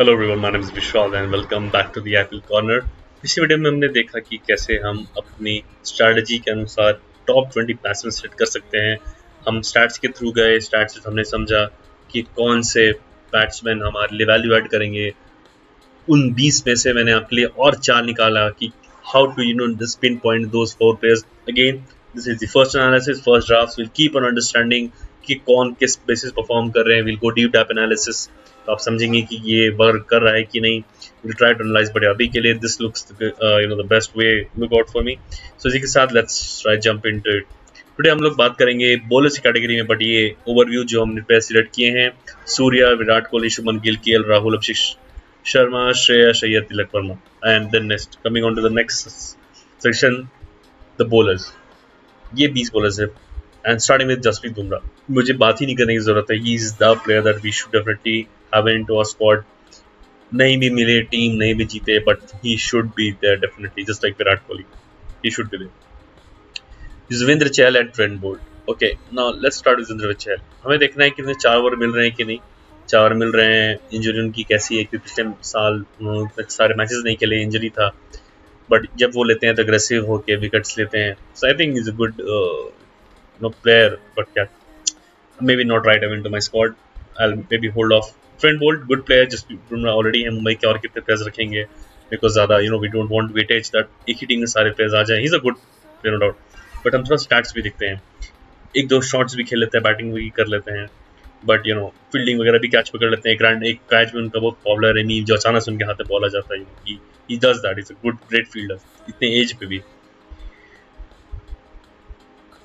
Hello everyone, my name is Vishal and welcome back to the Apple corner. पिछले video में हमने देखा कि कैसे हम अपनी स्ट्रैटेजी के अनुसार टॉप 20 बैट्समैन सेलेक्ट कर सकते हैं। हम स्टैट्स के थ्रू गए, स्टैट्स से हमने समझा कि कौन से बैट्समैन हमारे लिए वैल्यू ऐड करेंगे। उन 20 में से मैंने आपके लिए और 4 निकाला कि how to this pin point those 4 players. Again this is the first analysis, first draft. Will keep on understanding कि कौन किस बेसिस परफॉर्म कर रहे हैं। Will go deep dive analysis, तो आप समझेंगे कि ये वर्क कर रहा है कि नहीं। Will try to analyse, but अभी के लिए this looks the best way look out for me. So इसी के साथ let's try jump into it. Today हम लोग बात करेंगे बॉलर्स की कैटेगरी में, बट ये ओवरव्यू जो हमने प्लेयर सिलेक्ट किए हैं: Surya, Virat Kohli, Shubman Gill, KL Rahul, Abhishek Sharma, Shreyas Iyer, Tilak Varma. And then next, coming on to the next section, the bowlers. ये 20 बॉलर्स है and starting with Jasprit Bumrah. मुझे बात ही नहीं करने की जरूरत है, he is the player that we should definitely have into our squad. नहीं भी मिले टीम, नहीं भी जीते, but he should be there definitely, just like Virat Kohli, he should be there. Yuzvendra Chahal and Trent Boult. Okay, now let's start with Yuzvendra Chahal. हमें देखना है कि उन्हें 4 ओवर मिल रहे हैं कि नहीं। 4 ओवर मिल रहे हैं। इंजरी उनकी कैसी है, क्योंकि पिछले साल उन्होंने सारे मैचेस नहीं खेले, इंजरी था, बट जब वो लेते हैं तो अग्रेसिव होके विकेट्स लेते हैं। So I think is a good player, but क्या, maybe not right into my squad. I'll maybe hold off. Trent Bolt, good player, just Bumrah already है मुंबई के, और कितने प्लेयर्स रखेंगे, बिकॉज ज़्यादा we don't want weightage that एक ही team में सारे प्लेयर्स आ जाए। He's a good player, no doubt, but हम थोड़ा स्टैट्स भी दिखते हैं, एक दो शॉट्स भी खेल लेते हैं, बैटिंग भी कर लेते हैं, बट फील्डिंग वगैरह भी कैच पकड़ लेते हैं। एक कैच में उनका बहुत पॉपुलर है, नहीं जो अचानक से उनके हाथ में बॉल आ जाता है। he does that. He's a good great fielder इतने एज पे भी।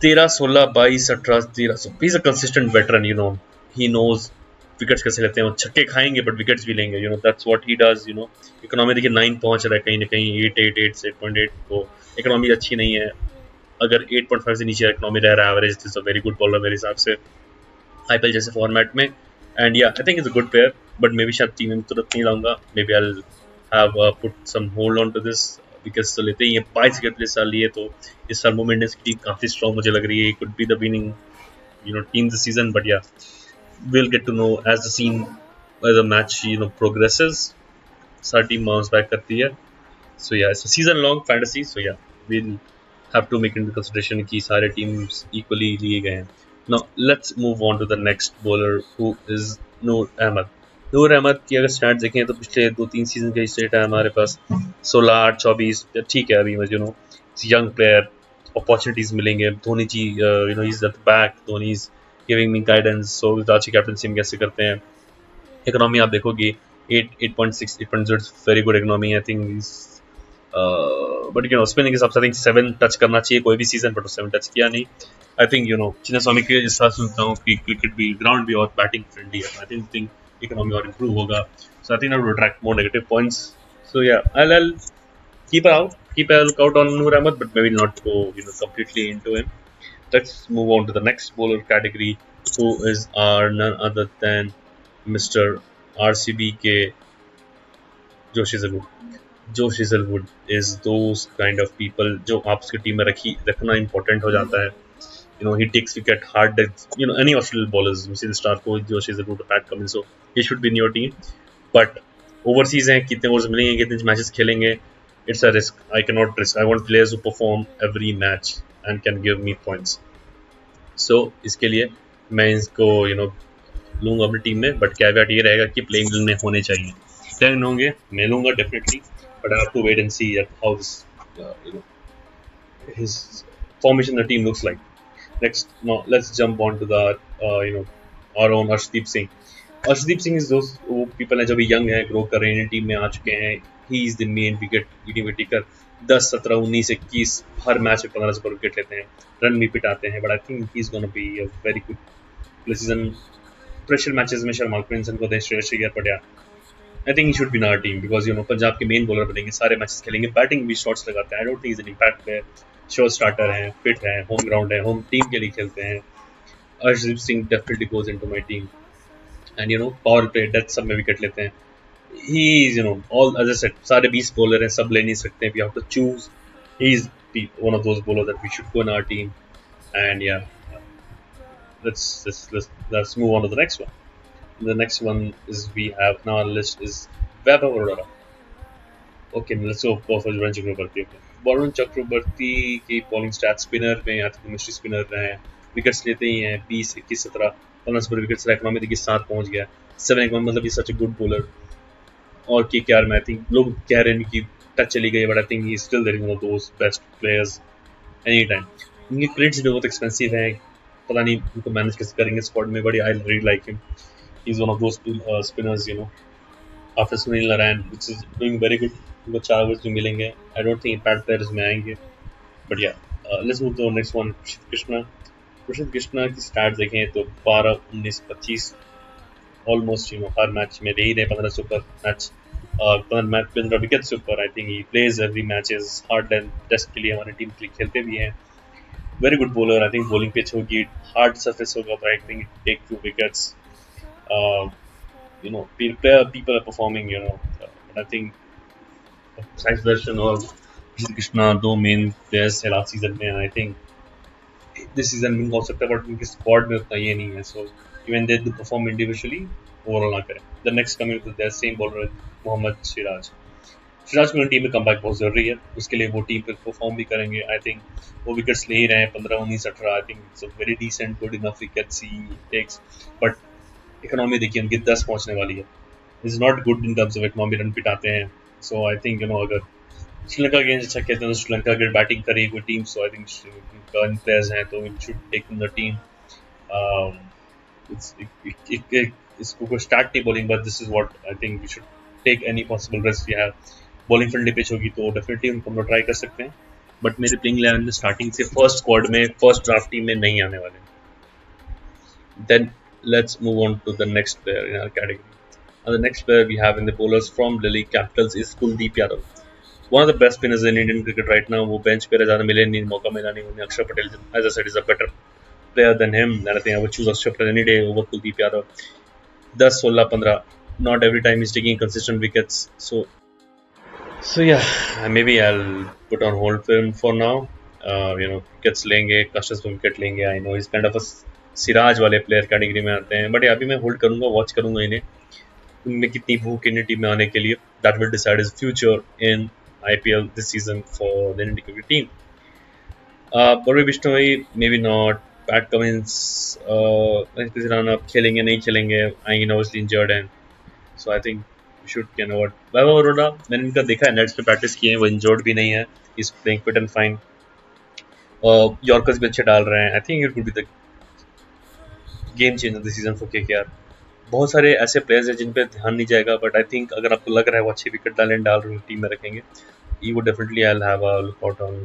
13, 16, 22, 18, 13, he's a consistent veteran. He knows wickets कैसे लेते हैं। वो छक्के खाएंगे बट विकेट्स भी लेंगे। That's what he does. Economy देखिए 9 पहुंच रहा है, कहीं ना कहीं 8.8, तो इकोनॉमी अच्छी नहीं है। अगर 8.5 से नीचे इकोनॉमी रह रहा है average, is a very good bowler मेरे हिसाब से आईपीएल जैसे फॉर्मेट में। And yeah I think is a good player, but maybe शायद टीम में तुरंत नहीं लाऊंगा। Maybe I have put some hold on to this, wickets तो लेते ही हैं। 22 विकेट इस साल लिए, तो इस साल मोमेंट की काफ़ी स्ट्रॉन्ग मुझे लग रही है। Could be the winning team this season, but या we'll get to know as the match progresses. सारी टीम बाउंस बैक करती है। So yeah it's a season long fantasy, so yeah we'll have to make into consideration कि सारे teams equally लिए गए हैं। Now let's move on to the next bowler who is नूर अहमद। नूर अहमद की अगर स्टैट्स देखें तो पिछले 2-3 सीजन का स्टेट है हमारे पास। 16, 8, 24, ठीक है। अभी यंग प्लेयर, अपॉर्चुनिटीज मिलेंगे। Dhoni ji he's at the back, Dhoni is giving me guidance. So अच्छी कैप्टनसी हम कैसे करते हैं। इकोनॉमी आप देखोगे 8.6, 8.0, very good economy. I think but spinning के हिसाब से आई थिंक 7 टच करना चाहिए कोई भी सीजन, बट 7 टच किया नहीं। आई थिंक चिन्ना स्वामी के जिस तरह सुनता हूँ कि क्रिकेट भी, ग्राउंड भी और बैटिंग फ्रेंडली है। आई थिंक इकोनॉमी और इंप्रूव होगा। So I think I will attract more negative points. So yeah I'll keep a lookout on Noor Ahmed, but maybe not go completely into him. Let's move on to the next bowler category, who is none other than Mr. RCB के Josh Hazlewood. Josh Hazlewood is those kind of people जो आप उसकी team में रखना important हो जाता है। He takes wicket hard. Any Australian bowlers, Mr. Starko, Josh Hazelwood, Pat Cummins, so he should be in your team. But overseas हैं, कितने overs मिलेंगे, कितने मैचेस खेलेंगे, it's a risk. I cannot risk. I want players who perform every match and can give me points. So इसके लिए मैं इसको लूँगा अपनी टीम में, बट कैवेट ये रहेगा कि प्लेइंग में होने चाहिए। प्लेइंग होंगे मैं लूँगा definitely, but I have to wait and see how this his formation the team looks like. Next, now let's jump on to the our own Arshdeep Singh. Arshdeep Singh is those people हैं जो भी young हैं, grow कर रहे हैं, team में आ चुके हैं। He is the main wicket taker. 10, 17, 19, 21 her match में 15 से ऊपर विकेट लेते हैं, रन भी पिटाते हैं। But I think he is gonna be a very good season. Pressure matches में शर्मा क्विंसन को दें, Shreyas Iyer, but yeah I think he should be in our team, because Punjab के मेन बॉलर बनेंगे, सारे मैचेस खेलेंगे, बैटिंग भी शॉट्स लगाते हैं। आई don't think is an impact player. Show starter हैं, फिट हैं, होम ग्राउंड है, होम टीम के लिए खेलते हैं। Arshdeep Singh definitely goes into my team. And power play, death सब में विकेट लेते हैं। He is all, as I said, सारे 20 बॉलर हैं, सब ले नहीं सकते। We have to choose. He is one of those bowlers that we should go in our team. And yeah, let's move on to the next one. The next one is we have now our list is Vaibhav Arora, okay let's go for Varun Chakravarthy. Okay, Varun Chakravarthy की bowling stat spinner में या तो mystery spinner रहे हैं, wickets लेते ही हैं 20 21 17 15 पर wickets, economy देखिए 7 पहुंच गया, 7 इकोनॉमी, मतलब ये सच ए गुड बॉलर। और केकेआर में आई थिंक लोग कह रहे हैं कि टच चली गई, but I think he still there one of those best players any time. उनके क्रेडिट्स भी बहुत एक्सपेंसिव हैं, पता नहीं उनको मैनेज कैसे करेंगे स्क्वाड में, but I really like him, he is one of those spinners after Sunil Narine which is doing very good. उनको 4 ओवर्स जो मिलेंगे, I don't think impact players में आएंगे, but yeah let's move to next one. Prasidh Krishna की start देखें तो 12 19 25 almost हर match में दे ही रहे 15 से ऊपर मैच, 15 विकेट से ऊपर। I think he plays every matches hard and test के लिए, हमारी टीम के लिए खेलते भी हैं। Very good bowler, I think bowling pitch होगी, हार्ड सरफेस होगा, तो I think take 2 wickets. people are performing, but I think Sai Sudarshan और Krishna कृष्णा 2 मेन प्लेयर्स है लास्ट सीजन में। आई थिंक दिस सीजन में हो सकता है, बट उनके स्क्वाड में उतना ये नहीं है, so even they do perform individually, overall ना करें। The next coming to the same bowler Mohammed Siraj की टीम में कमबैक बहुत जरूरी है, उसके लिए वो टीम पे परफॉर्म भी करेंगे। आई थिंक वो विकेट्स ले ही रहे हैं 15 19 18, I think it's a very decent good enough wickets he takes, but economy देखिए उनकी 10 पहुंचने वाली है, is not good in terms of economy, run पिटाते हैं। सो आई थिंक अगर श्रीलंका के अच्छा खेलते हैं तो श्रीलंका अगर बैटिंग करेगी कोई team, so I think players हैं तो it should take in the team. इसको कोई स्टार्ट नहीं bowling, but this is what I think we should take any possible risk we have. Bowling friendly pitch होगी तो definitely उनको हम लोग ट्राई कर सकते हैं, बट मेरे प्लेइंग 11 में स्टार्टिंग से फर्स्ट स्क्वाड में फर्स्ट ड्राफ्ट टीम में नहीं आने वाले। Then let's move on to the next player in our category. The next player we have in the bowlers from Delhi Capitals is Kuldeep Yadav, one of the best spinners in Indian cricket right now. वो bench पे ज़्यादा मिले नहीं, मौका मिला नहीं उन्हें। अक्षर Patel, as I said, is a better player than him, and I think I would choose Akshay Patel any day over Kuldeep Yadav. 10 16 15, not every time he's taking consistent wickets, so yeah, maybe I'll put on hold for him for now. Wickets लेंगे, Kashas पे wicket लेंगे, I know he's kind of a Siraj वाले player category में आते हैं, but अभी मैं hold करूंगा, वॉच करूंगा इन्हें, उनमें कितनी भूख इंडियन टीम में आने के लिए। That will decide his future in IPL this season for the Indian cricket team. Bobby Bishnoi maybe not, Pat Cummins Rana खेलेंगे नहीं खेलेंगे, आई नो ऑब्वियसली इंजर्ड हैं, so I think we should can avoid. Vaibhav Arora मैंने इनका देखा है, nets पे practice किए हैं, वो इंजर्ड भी नहीं है, is playing fit and fine, yorkers भी अच्छे डाल रहे हैं। I think it would be the game changer this season for KKR. बहुत सारे ऐसे प्लेयर्स हैं जिन पे ध्यान नहीं जाएगा, बट आई थिंक अगर आपको लग रहा है वो अच्छी विकेट डाल रहे हैं, टीम में रखेंगे, you would definitely I'll have a look out on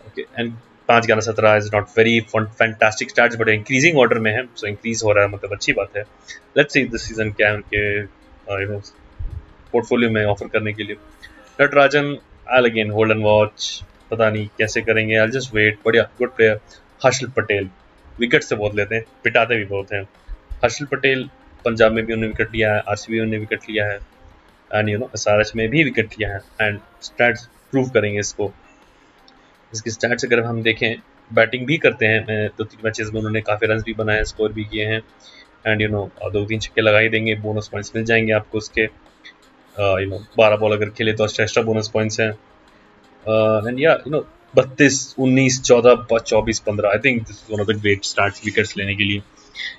okay, and 5 11 17 is not very fantastic stats, but increasing order में है, so increase हो रहा है, मतलब अच्छी बात है। let's see this season क्या है उनके पोर्टफोलियो में ऑफर करने के लिए। Natarajan I'll again hold and watch, पता नहीं कैसे करेंगे, I'll just wait, बढ़िया good player. Harshal Patel wicket से बहुत लेते हैं, पिटाते भी बहुत हैं। हर्षल पटेल पंजाब में भी उन्होंने विकेट लिया है, आरसीबी में उन्होंने विकेट लिया है, एंड एसआरएच में भी विकेट लिया है, एंड स्टैट्स प्रूव करेंगे इसको। इसकी स्टैट्स अगर हम देखें, बैटिंग भी करते हैं, 2-3 मैचेस में उन्होंने काफ़ी रन भी बनाए, स्कोर भी किए हैं, एंड 2-3 छक्के लगा ही देंगे, बोनस पॉइंट्स मिल जाएंगे आपको उसके। 12 बॉल अगर खेले तो एक्स्ट्रा बोनस पॉइंट्स हैं, and 32 19 14 24 15, I think this is one of the great starts wickets लेने के लिए।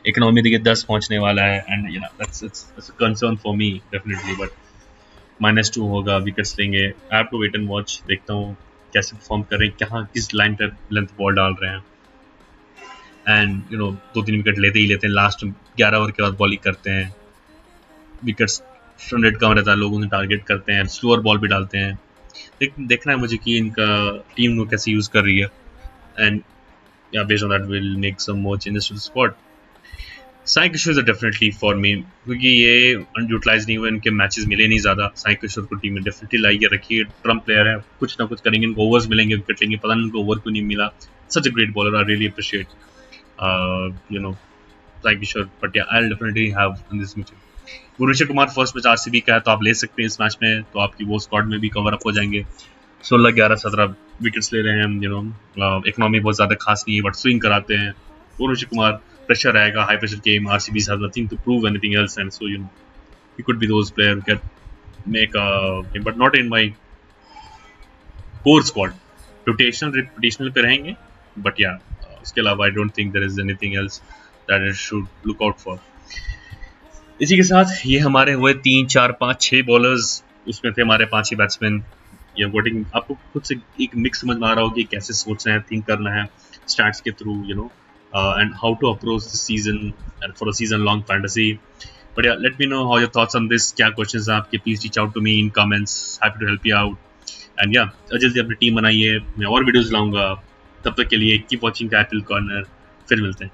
इकोनॉमी देखिए 10 पहुंचने वाला है, and that's a concern for me definitely, but -2 होगा, विकेट्स लेंगे। I have to wait and watch, देखता हूँ कैसे परफॉर्म कर रहे हैं, कहाँ किस लाइन पे लेंथ बॉल डाल रहे हैं, एंड 2-3 विकेट लेते ही लेते हैं, लास्ट 11 ओवर के बाद बॉलिंग करते हैं, विकेट्स रन रेट कम रहता है, लोग उन्हें टारगेट करते हैं, स्लोअर बॉल भी डालते हैं। देखना है मुझे कि इनका टीम को कैसे यूज़ कर रही है, and based on that will make some more changes to the squad. Sai Kishore is definitely for me, क्योंकि ये अनयूटिलाइज नहीं हुए, इनके मैचेस मिले नहीं ज़्यादा। साई किशोर को टीम में डेफिनेटली लाइए रखिए, ट्रम्प प्लेयर है, कुछ ना कुछ करेंगे, इनको ओवर्स मिलेंगे, विकेट लेंगे, पता नहीं इनको ओवर क्यों नहीं मिला। Such a great bowler, I really appreciate Sai Kishore, but I will definitely have in this match. Bhuvneshwar Kumar first match RCB का है, तो आप ले सकते हैं इस मैच में, तो आपकी वो स्क्वाड में भी कवर अप हो जाएंगे। 16 11 17 विकेट्स ले रहे हैं, इकोनॉमी बहुत ज़्यादा खास नहीं है, बट स्विंग कराते हैं। भुवनेश्वर कुमार, प्रेशर आएगा, high pressure game, RCB have nothing to prove anything else, and so he could be those players who can make a game, but not in my core squad. Rotational पे रहेंगे, but yeah, उसके अलावा I don't think there is anything else that I should look out for. इसी के साथ ये हमारे हुए 3, 4, 5, 6 बॉलर्स, उसमें थे हमारे 5 ही बैट्समैन. ये वोटिंग आपको खुद से एक मिक्स समझ में आ रहा हो कि कैसे सोचना है, थिंक करना है स्टैट्स के through, you know, and how to approach the season and for a season long fantasy. But yeah, let me know how your thoughts on this. क्या questions हैं आपके, please reach out to me in comments. Happy to help you out. And yeah, जल्दी अपनी team बनाइए, मैं और videos लाऊंगा. तब तक के लिए keep watching Apple Corner. फिर मिलते हैं.